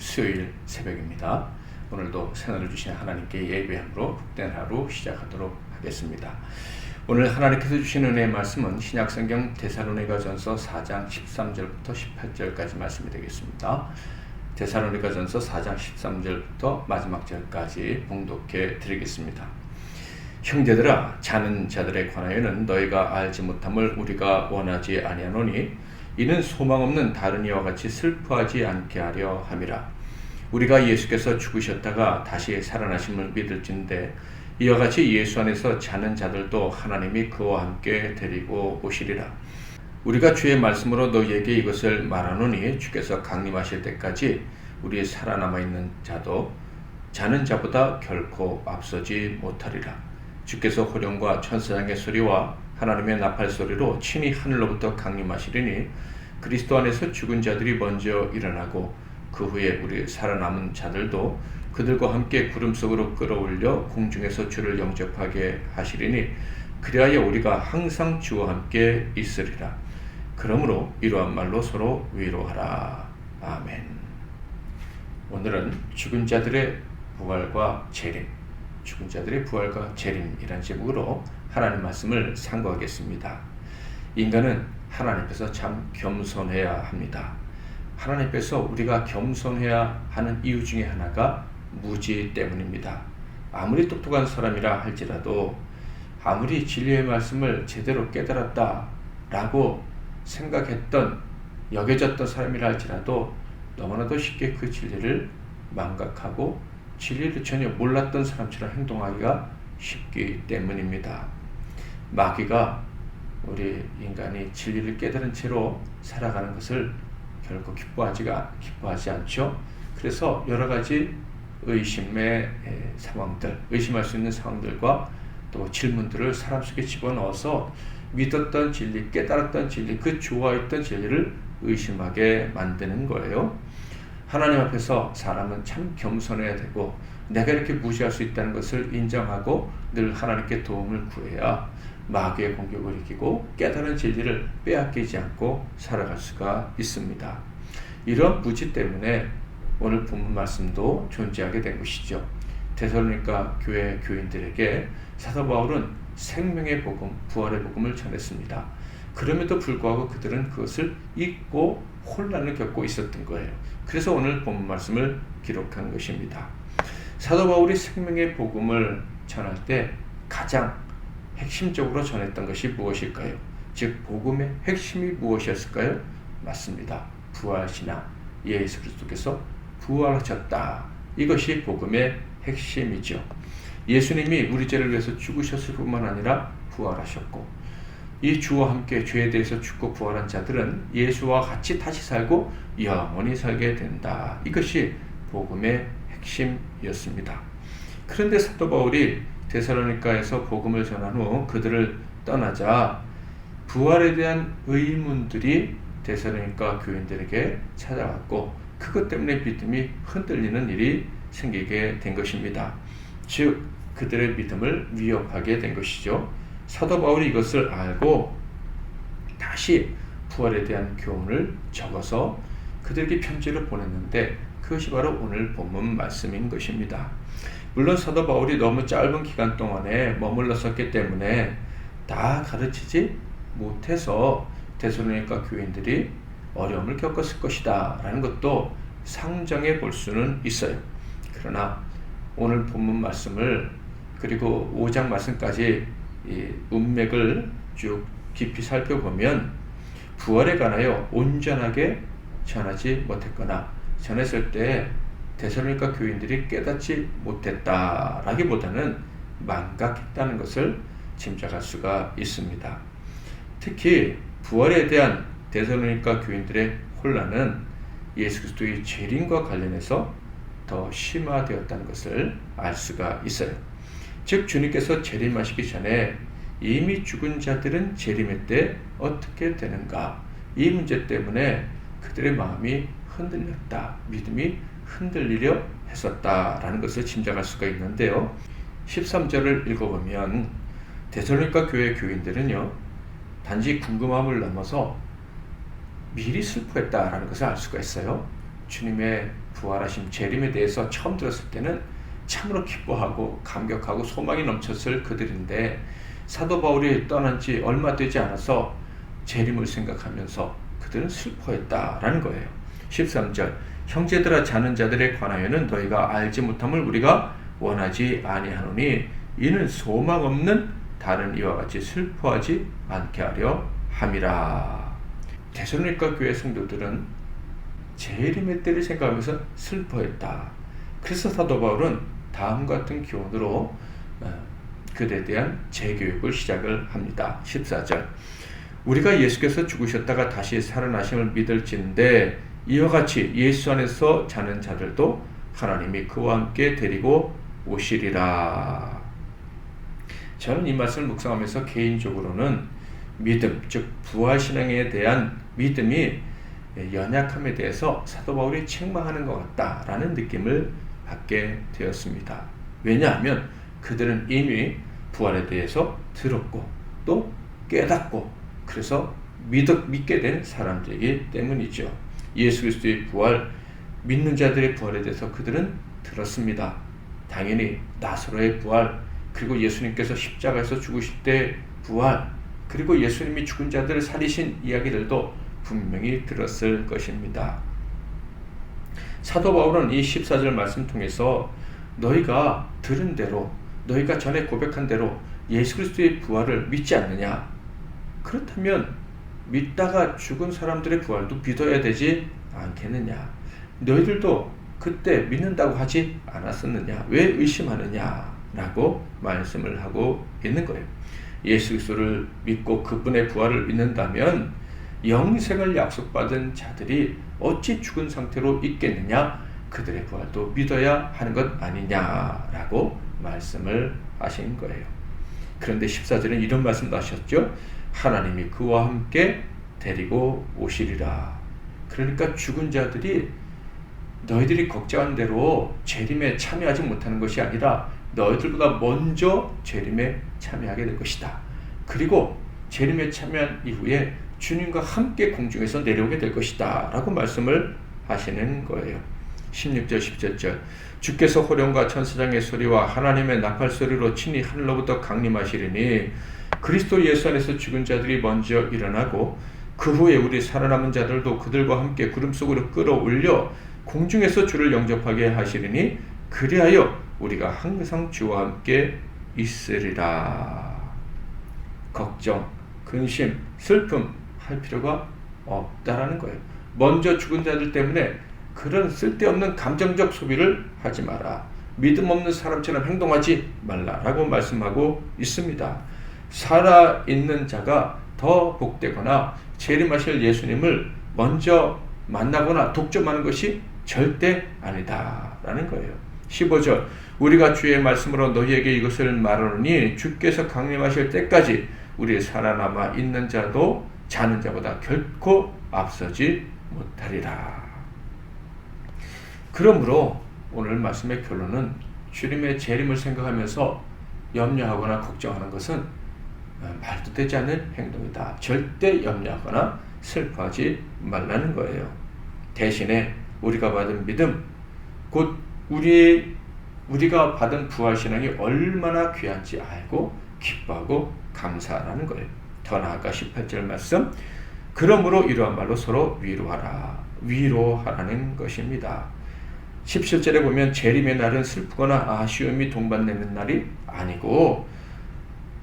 수요일 새벽입니다. 오늘도 생활을 주신 하나님께 예배함으로 복된 하루 시작하도록 하겠습니다. 오늘 하나님께서 주신 은혜의 말씀은 신약성경 데살로니가전서 4장 13절부터 18절까지 말씀이 되겠습니다. 데살로니가전서 4장 13절부터 마지막 절까지 봉독해 드리겠습니다. 형제들아, 자는 자들에 관하여는 너희가 알지 못함을 우리가 원하지 아니하노니 이는 소망 없는 다른 이와 같이 슬퍼하지 않게 하려 함이라. 우리가 예수께서 죽으셨다가 다시 살아나심을 믿을진대 이와 같이 예수 안에서 자는 자들도 하나님이 그와 함께 데리고 오시리라. 우리가 주의 말씀으로 너희에게 이것을 말하노니 주께서 강림하실 때까지 우리 살아남아 있는 자도 자는 자보다 결코 앞서지 못하리라. 주께서 호령과 천사장의 소리와 하나님의 나팔 소리로 친히 하늘로부터 강림하시리니 그리스도 안에서 죽은 자들이 먼저 일어나고 그 후에 우리 살아남은 자들도 그들과 함께 구름 속으로 끌어올려 공중에서 주를 영접하게 하시리니 그리하여 우리가 항상 주와 함께 있으리라. 그러므로 이러한 말로 서로 위로하라. 아멘. 오늘은 죽은 자들의 부활과 재림, 죽은 자들의 부활과 재림이라는 제목으로 하나님 말씀을 상고하겠습니다. 인간은 하나님 앞에서 참 겸손해야 합니다. 하나님 앞에서 우리가 겸손해야 하는 이유 중에 하나가 무지 때문입니다. 아무리 똑똑한 사람이라 할지라도, 아무리 진리의 말씀을 제대로 깨달았다라고 여겨졌던 사람이라 할지라도 너무나도 쉽게 그 진리를 망각하고 진리를 전혀 몰랐던 사람처럼 행동하기가 쉽기 때문입니다. 마귀가 우리 인간이 진리를 깨달은 채로 살아가는 것을 결코 기뻐하지 않죠. 그래서 여러 가지 의심의 상황들, 의심할 수 있는 상황들과 또 질문들을 사람 속에 집어넣어서 믿었던 진리, 깨달았던 진리, 그 좋아했던 진리를 의심하게 만드는 거예요. 하나님 앞에서 사람은 참 겸손해야 되고, 내가 이렇게 무시할 수 있다는 것을 인정하고 늘 하나님께 도움을 구해야 마귀의 공격을 이기고 깨달은 진리를 빼앗기지 않고 살아갈 수가 있습니다. 이런 무지 때문에 오늘 본문 말씀도 존재하게 된 것이죠. 데살로니가 교회 교인들에게 사도 바울은 생명의 복음, 부활의 복음을 전했습니다. 그럼에도 불구하고 그들은 그것을 잊고 혼란을 겪고 있었던 거예요. 그래서 오늘 본문 말씀을 기록한 것입니다. 사도 바울이 생명의 복음을 전할 때 가장 핵심적으로 전했던 것이 무엇일까요? 즉 복음의 핵심이 무엇이었을까요? 맞습니다. 부활신앙, 예수 그리스도께서 부활하셨다. 이것이 복음의 핵심이죠. 예수님이 우리 죄를 위해서 죽으셨을 뿐만 아니라 부활하셨고, 이 주와 함께 죄에 대해서 죽고 부활한 자들은 예수와 같이 다시 살고 영원히 살게 된다. 이것이 복음의 핵심이었습니다. 그런데 사도 바울이 데살로니가에서 복음을 전한 후 그들을 떠나자 부활에 대한 의문들이 데살로니가 교인들에게 찾아왔고, 그것 때문에 믿음이 흔들리는 일이 생기게 된 것입니다. 즉 그들의 믿음을 위협하게 된 것이죠. 사도 바울이 이것을 알고 다시 부활에 대한 교훈을 적어서 그들에게 편지를 보냈는데, 그것이 바로 오늘 본문 말씀인 것입니다. 물론 사도 바울이 너무 짧은 기간 동안에 머물렀었기 때문에 다 가르치지 못해서 데살로니가 교인들이 어려움을 겪었을 것이다 라는 것도 상정해 볼 수는 있어요. 그러나 오늘 본문 말씀을, 그리고 5장 말씀까지 이 문맥을 쭉 깊이 살펴보면 부활에 관하여 온전하게 전하지 못했거나 전했을 때 데살로니가 교인들이 깨닫지 못했다라기보다는 망각했다는 것을 짐작할 수가 있습니다. 특히 부활에 대한 데살로니가 교인들의 혼란은 예수 그리스도의 재림과 관련해서 더 심화되었다는 것을 알 수가 있어요. 즉 주님께서 재림하시기 전에 이미 죽은 자들은 재림의 때 어떻게 되는가, 이 문제 때문에 그들의 마음이 흔들렸다, 믿음이 흔들리려 했었다라는 것을 짐작할 수가 있는데요. 13절을 읽어보면 데살로니가 교회 교인들은요, 단지 궁금함을 넘어서 미리 슬퍼했다라는 것을 알 수가 있어요. 주님의 부활하신 재림에 대해서 처음 들었을 때는 참으로 기뻐하고 감격하고 소망이 넘쳤을 그들인데 사도 바울이 떠난 지 얼마 되지 않아서 재림을 생각하면서 그들은 슬퍼했다라는 거예요. 13절 형제들아 자는 자들에 관하여는 너희가 알지 못함을 우리가 원하지 아니하노니 이는 소망 없는 다른 이와 같이 슬퍼하지 않게 하려 함이라. 데살로니가 교회 성도들은 재림의 때를 생각하면서 슬퍼했다. 그래서 사도 바울은 다음 같은 기원으로 그들에 대한 재교육을 시작을 합니다. 14절 우리가 예수께서 죽으셨다가 다시 살아나심을 믿을진데 이와 같이 예수 안에서 자는 자들도 하나님이 그와 함께 데리고 오시리라. 저는 이 말씀을 묵상하면서 개인적으로는 믿음, 즉 부활신앙에 대한 믿음이 연약함에 대해서 사도 바울이 책망하는 것 같다라는 느낌을 받게 되었습니다. 왜냐하면 그들은 이미 부활에 대해서 들었고 또 깨닫고 그래서 믿게 된 사람들이기 때문이죠. 예수 그리스도의 부활, 믿는 자들의 부활에 대해서 그들은 들었습니다. 당연히 나사로의 부활, 그리고 예수님께서 십자가에서 죽으실 때 부활, 그리고 예수님이 죽은 자들을 살리신 이야기들도 분명히 들었을 것입니다. 사도 바울은 이 14절 말씀 통해서 너희가 들은 대로, 너희가 전에 고백한 대로 예수 그리스도의 부활을 믿지 않느냐? 그렇다면 믿다가 죽은 사람들의 부활도 믿어야 되지 않겠느냐? 너희들도 그때 믿는다고 하지 않았었느냐? 왜 의심하느냐? 라고 말씀을 하고 있는 거예요. 예수 그리스도를 믿고 그분의 부활을 믿는다면 영생을 약속받은 자들이 어찌 죽은 상태로 있겠느냐? 그들의 부활도 믿어야 하는 것 아니냐라고 말씀을 하신 거예요. 그런데 14절은 이런 말씀도 하셨죠. 하나님이 그와 함께 데리고 오시리라. 그러니까 죽은 자들이 너희들이 걱정한 대로 재림에 참여하지 못하는 것이 아니라 너희들보다 먼저 재림에 참여하게 될 것이다. 그리고 재림에 참여한 이후에 주님과 함께 공중에서 내려오게 될 것이다 라고 말씀을 하시는 거예요. 16절 17절 주께서 호령과 천사장의 소리와 하나님의 나팔 소리로 친히 하늘로부터 강림하시리니 그리스도 예수 안에서 죽은 자들이 먼저 일어나고 그 후에 우리 살아남은 자들도 그들과 함께 구름 속으로 끌어올려 공중에서 주를 영접하게 하시리니 그리하여 우리가 항상 주와 함께 있으리라. 걱정, 근심, 슬픔 할 필요가 없다라는 거예요. 먼저 죽은 자들 때문에 그런 쓸데없는 감정적 소비를 하지 마라. 믿음 없는 사람처럼 행동하지 말라라고 말씀하고 있습니다. 살아있는 자가 더 복되거나 재림하실 예수님을 먼저 만나거나 독점하는 것이 절대 아니다라는 거예요. 15절 우리가 주의 말씀으로 너희에게 이것을 말하노니 주께서 강림하실 때까지 우리 살아남아 있는 자도 자는 자보다 결코 앞서지 못하리라. 그러므로 오늘 말씀의 결론은 주님의 재림을 생각하면서 염려하거나 걱정하는 것은 말도 되지 않는 행동이다. 절대 염려하거나 슬퍼하지 말라는 거예요. 대신에 우리가 받은 믿음, 곧 우리가 받은 부활신앙이 얼마나 귀한지 알고 기뻐하고 감사하라는 거예요. 더 나아가 18절 말씀 그러므로 이러한 말로 서로 위로하라는 것입니다. 17절에 보면 재림의 날은 슬프거나 아쉬움이 동반되는 날이 아니고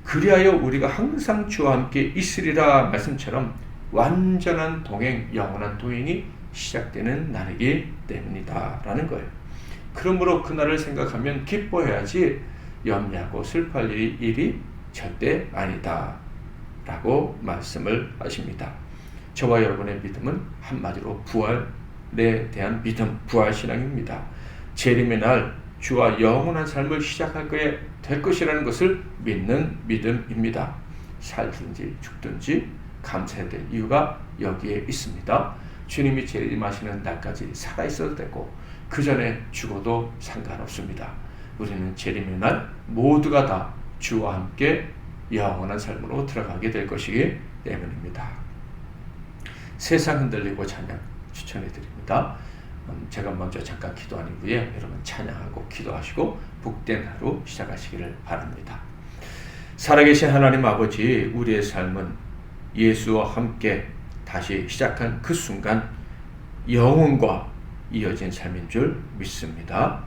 그리하여 우리가 항상 주와 함께 있으리라 말씀처럼 완전한 동행, 영원한 동행이 시작되는 날이기 때문이다 라는 거예요. 그러므로 그날을 생각하면 기뻐해야지 염려하고 슬퍼할 일이 절대 아니다 라고 말씀을 하십니다. 저와 여러분의 믿음은 한마디로 부활에 대한 믿음, 부활신앙입니다. 재림의 날 주와 영원한 삶을 시작하게 될 것이라는 것을 믿는 믿음입니다. 살든지 죽든지 감사해야 될 이유가 여기에 있습니다. 주님이 재림하시는 날까지 살아있어도 되고 그 전에 죽어도 상관없습니다. 우리는 재림의 날 모두가 다 주와 함께 영원한 삶으로 들어가게 될 것이기 때문입니다. 세상 흔들리고 찬양 추천해 드립니다. 제가 먼저 잠깐 기도한 이후에 여러분 찬양하고 기도하시고 복된 하루 시작하시기를 바랍니다. 살아계신 하나님 아버지, 우리의 삶은 예수와 함께 다시 시작한 그 순간 영혼과 이어진 삶인 줄 믿습니다.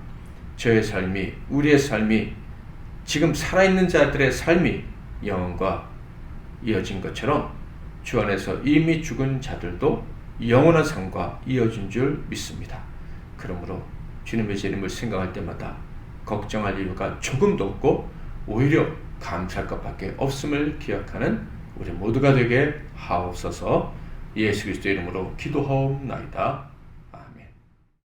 저의 삶이, 우리의 삶이, 지금 살아있는 자들의 삶이 영혼과 이어진 것처럼 주 안에서 이미 죽은 자들도 영원한 삶과 이어진 줄 믿습니다. 그러므로 주님의 재림을 생각할 때마다 걱정할 이유가 조금도 없고 오히려 감사할 것밖에 없음을 기억하는 우리 모두가 되게 하옵소서. 예수 그리스도 이름으로 기도하옵나이다.